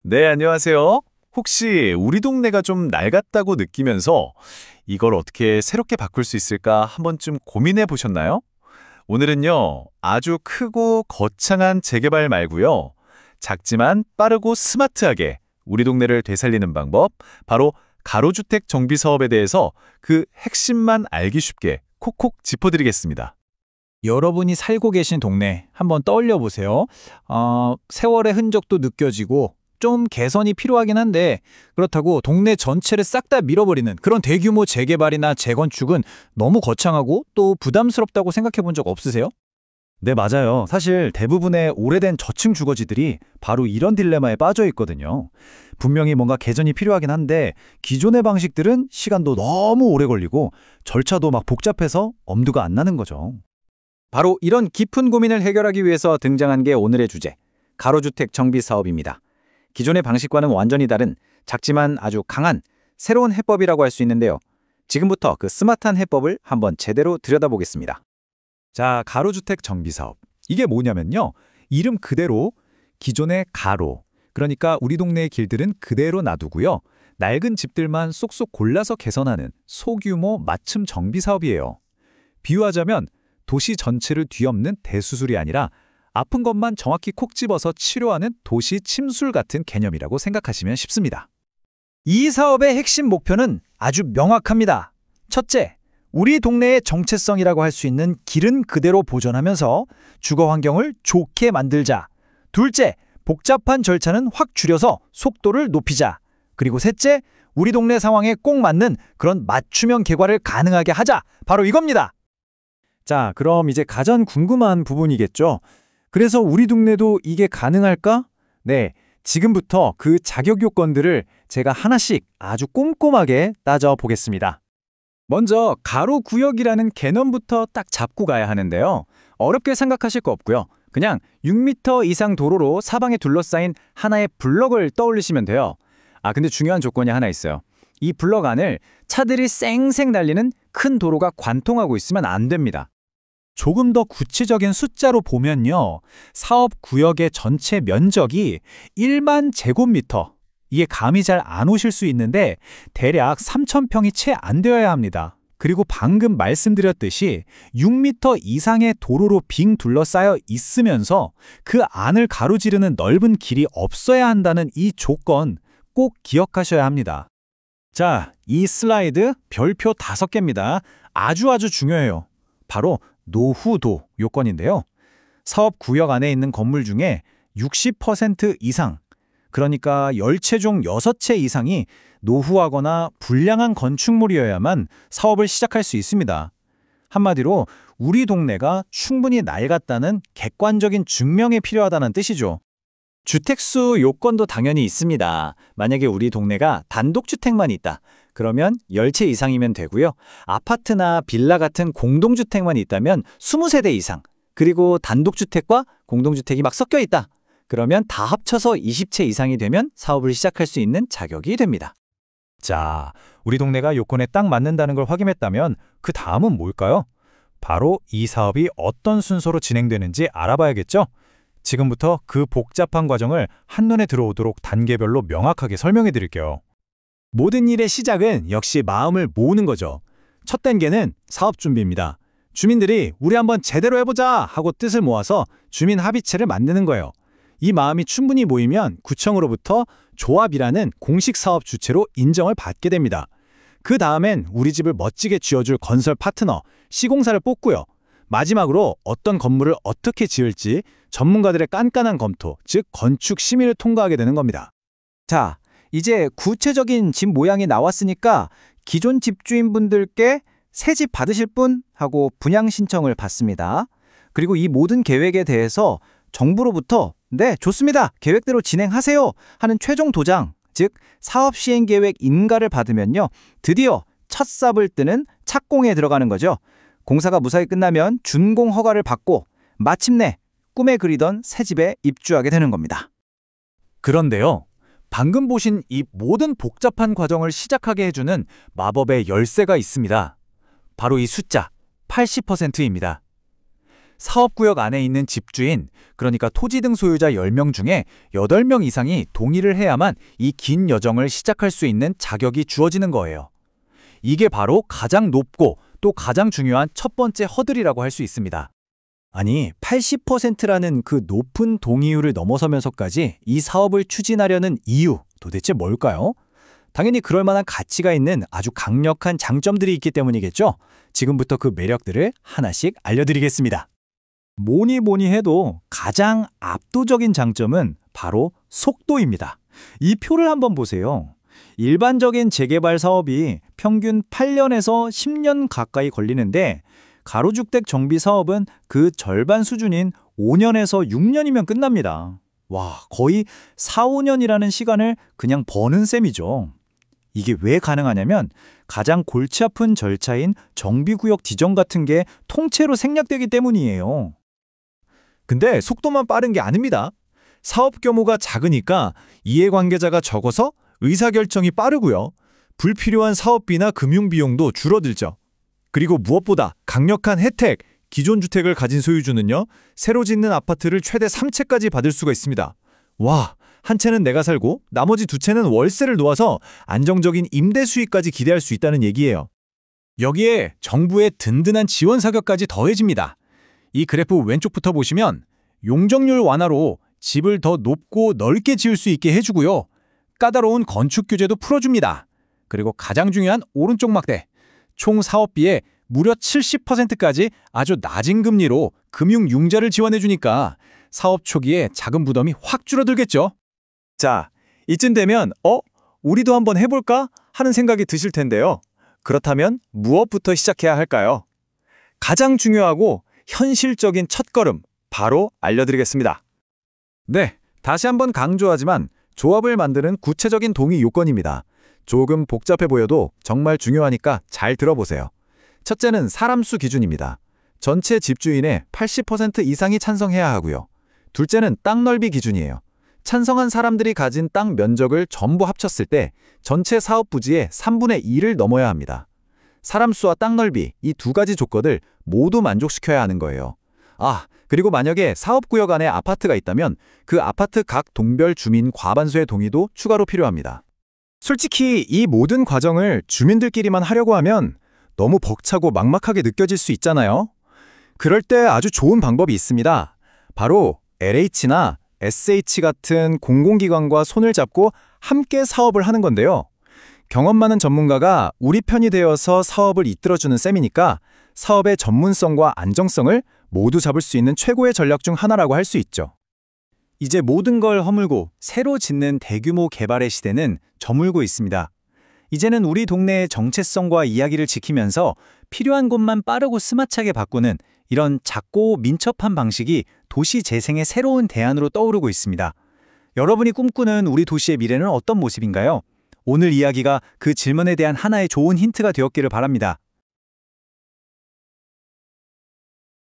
네, 안녕하세요. 혹시 우리 동네가 좀 낡았다고 느끼면서 이걸 어떻게 새롭게 바꿀 수 있을까 한 번쯤 고민해 보셨나요? 오늘은요, 아주 크고 거창한 재개발 말고요. 작지만 빠르고 스마트하게 우리 동네를 되살리는 방법, 바로 가로주택 정비 사업에 대해서 그 핵심만 알기 쉽게 콕콕 짚어드리겠습니다. 여러분이 살고 계신 동네 한번 떠올려 보세요. 세월의 흔적도 느껴지고 좀 개선이 필요하긴 한데 그렇다고 동네 전체를 싹 다 밀어버리는 그런 대규모 재개발이나 재건축은 너무 거창하고 또 부담스럽다고 생각해 본 적 없으세요? 네, 맞아요. 사실 대부분의 오래된 저층 주거지들이 바로 이런 딜레마에 빠져 있거든요. 분명히 뭔가 개선이 필요하긴 한데 기존의 방식들은 시간도 너무 오래 걸리고 절차도 막 복잡해서 엄두가 안 나는 거죠. 바로 이런 깊은 고민을 해결하기 위해서 등장한 게 오늘의 주제, 가로주택 정비 사업입니다. 기존의 방식과는 완전히 다른 작지만 아주 강한 새로운 해법이라고 할 수 있는데요. 지금부터 그 스마트한 해법을 한번 제대로 들여다보겠습니다. 자, 가로주택 정비 사업. 이게 뭐냐면요. 이름 그대로 기존의 가로, 그러니까 우리 동네의 길들은 그대로 놔두고요. 낡은 집들만 쏙쏙 골라서 개선하는 소규모 맞춤 정비 사업이에요. 비유하자면 도시 전체를 뒤엎는 대수술이 아니라 아픈 것만 정확히 콕 집어서 치료하는 도시 침술 같은 개념이라고 생각하시면 쉽습니다. 이 사업의 핵심 목표는 아주 명확합니다. 첫째, 우리 동네의 정체성이라고 할 수 있는 길은 그대로 보존하면서 주거 환경을 좋게 만들자. 둘째, 복잡한 절차는 확 줄여서 속도를 높이자. 그리고 셋째, 우리 동네 상황에 꼭 맞는 그런 맞춤형 개발을 가능하게 하자. 바로 이겁니다. 자, 그럼 이제 가장 궁금한 부분이겠죠. 그래서 우리 동네도 이게 가능할까? 네, 지금부터 그 자격 요건들을 제가 하나씩 아주 꼼꼼하게 따져보겠습니다. 먼저 가로구역이라는 개념부터 딱 잡고 가야 하는데요. 어렵게 생각하실 거 없고요. 그냥 6m 이상 도로로 사방에 둘러싸인 하나의 블럭을 떠올리시면 돼요. 근데 중요한 조건이 하나 있어요. 이 블럭 안을 차들이 쌩쌩 달리는 큰 도로가 관통하고 있으면 안 됩니다. 조금 더 구체적인 숫자로 보면요. 사업구역의 전체 면적이 1만 제곱미터. 이게 감이 잘 안 오실 수 있는데 대략 3,000평이 채 안 되어야 합니다. 그리고 방금 말씀드렸듯이 6m 이상의 도로로 빙 둘러싸여 있으면서 그 안을 가로지르는 넓은 길이 없어야 한다는 이 조건 꼭 기억하셔야 합니다. 자, 이 슬라이드 별표 5개입니다. 아주 중요해요. 바로 노후도 요건인데요. 사업구역 안에 있는 건물 중에 60% 이상, 그러니까 10채 중 6채 이상이 노후하거나 불량한 건축물이어야만 사업을 시작할 수 있습니다. 한마디로 우리 동네가 충분히 낡았다는 객관적인 증명이 필요하다는 뜻이죠. 주택수 요건도 당연히 있습니다. 만약에 우리 동네가 단독주택만 있다. 그러면 10채 이상이면 되고요. 아파트나 빌라 같은 공동주택만 있다면 20세대 이상, 그리고 단독주택과 공동주택이 막 섞여 있다. 그러면 다 합쳐서 20채 이상이 되면 사업을 시작할 수 있는 자격이 됩니다. 자, 우리 동네가 요건에 딱 맞는다는 걸 확인했다면 그 다음은 뭘까요? 바로 이 사업이 어떤 순서로 진행되는지 알아봐야겠죠? 지금부터 그 복잡한 과정을 한눈에 들어오도록 단계별로 명확하게 설명해 드릴게요. 모든 일의 시작은 역시 마음을 모으는 거죠. 첫 단계는 사업 준비입니다. 주민들이 우리 한번 제대로 해보자 하고 뜻을 모아서 주민 합의체를 만드는 거예요. 이 마음이 충분히 모이면 구청으로부터 조합이라는 공식 사업 주체로 인정을 받게 됩니다. 그 다음엔 우리 집을 멋지게 지어줄 건설 파트너, 시공사를 뽑고요. 마지막으로 어떤 건물을 어떻게 지을지 전문가들의 깐깐한 검토, 즉 건축 심의를 통과하게 되는 겁니다. 자, 이제 구체적인 집 모양이 나왔으니까 기존 집주인분들께 새 집 받으실 분 하고 분양 신청을 받습니다. 그리고 이 모든 계획에 대해서 정부로부터 네, 좋습니다. 계획대로 진행하세요 하는 최종 도장, 즉 사업 시행 계획 인가를 받으면요. 드디어 첫 삽을 뜨는 착공에 들어가는 거죠. 공사가 무사히 끝나면 준공 허가를 받고 마침내 꿈에 그리던 새 집에 입주하게 되는 겁니다. 그런데요. 방금 보신 이 모든 복잡한 과정을 시작하게 해주는 마법의 열쇠가 있습니다. 바로 이 숫자 80%입니다. 사업구역 안에 있는 집주인, 그러니까 토지 등 소유자 10명 중에 8명 이상이 동의를 해야만 이 긴 여정을 시작할 수 있는 자격이 주어지는 거예요. 이게 바로 가장 높고 또 가장 중요한 첫 번째 허들이라고 할 수 있습니다. 아니, 80%라는 그 높은 동의율을 넘어서면서까지 이 사업을 추진하려는 이유, 도대체 뭘까요? 당연히 그럴 만한 가치가 있는 아주 강력한 장점들이 있기 때문이겠죠? 지금부터 그 매력들을 하나씩 알려드리겠습니다. 뭐니 해도 가장 압도적인 장점은 바로 속도입니다. 이 표를 한번 보세요. 일반적인 재개발 사업이 평균 8년에서 10년 가까이 걸리는데 가로주택 정비 사업은 그 절반 수준인 5년에서 6년이면 끝납니다. 와, 거의 4, 5년이라는 시간을 그냥 버는 셈이죠. 이게 왜 가능하냐면 가장 골치 아픈 절차인 정비구역 지정 같은 게 통째로 생략되기 때문이에요. 근데 속도만 빠른 게 아닙니다. 사업 규모가 작으니까 이해관계자가 적어서 의사결정이 빠르고요. 불필요한 사업비나 금융비용도 줄어들죠. 그리고 무엇보다 강력한 혜택, 기존 주택을 가진 소유주는요, 새로 짓는 아파트를 최대 3채까지 받을 수가 있습니다. 와, 한 채는 내가 살고 나머지 2채는 월세를 놓아서 안정적인 임대 수익까지 기대할 수 있다는 얘기예요. 여기에 정부의 든든한 지원 사격까지 더해집니다. 이 그래프 왼쪽부터 보시면 용적률 완화로 집을 더 높고 넓게 지을 수 있게 해주고요. 까다로운 건축 규제도 풀어줍니다. 그리고 가장 중요한 오른쪽 막대, 총 사업비의 무려 70%까지 아주 낮은 금리로 금융 융자를 지원해주니까 사업 초기에 자금 부담이 확 줄어들겠죠. 자, 이쯤 되면 우리도 한번 해볼까? 하는 생각이 드실 텐데요. 그렇다면 무엇부터 시작해야 할까요? 가장 중요하고 현실적인 첫걸음, 바로 알려드리겠습니다. 네, 다시 한번 강조하지만 조합을 만드는 구체적인 동의 요건입니다. 조금 복잡해 보여도 정말 중요하니까 잘 들어보세요. 첫째는 사람 수 기준입니다. 전체 집주인의 80% 이상이 찬성해야 하고요. 둘째는 땅 넓이 기준이에요. 찬성한 사람들이 가진 땅 면적을 전부 합쳤을 때 전체 사업 부지의 3분의 2를 넘어야 합니다. 사람 수와 땅 넓이, 이 두 가지 조건을 모두 만족시켜야 하는 거예요. 그리고 만약에 사업구역 안에 아파트가 있다면 그 아파트 각 동별 주민 과반수의 동의도 추가로 필요합니다. 솔직히 이 모든 과정을 주민들끼리만 하려고 하면 너무 벅차고 막막하게 느껴질 수 있잖아요. 그럴 때 아주 좋은 방법이 있습니다. 바로 LH나 SH 같은 공공기관과 손을 잡고 함께 사업을 하는 건데요. 경험 많은 전문가가 우리 편이 되어서 사업을 이끌어주는 셈이니까 사업의 전문성과 안정성을 모두 잡을 수 있는 최고의 전략 중 하나라고 할 수 있죠. 이제 모든 걸 허물고 새로 짓는 대규모 개발의 시대는 저물고 있습니다. 이제는 우리 동네의 정체성과 이야기를 지키면서 필요한 곳만 빠르고 스마트하게 바꾸는 이런 작고 민첩한 방식이 도시 재생의 새로운 대안으로 떠오르고 있습니다. 여러분이 꿈꾸는 우리 도시의 미래는 어떤 모습인가요? 오늘 이야기가 그 질문에 대한 하나의 좋은 힌트가 되었기를 바랍니다.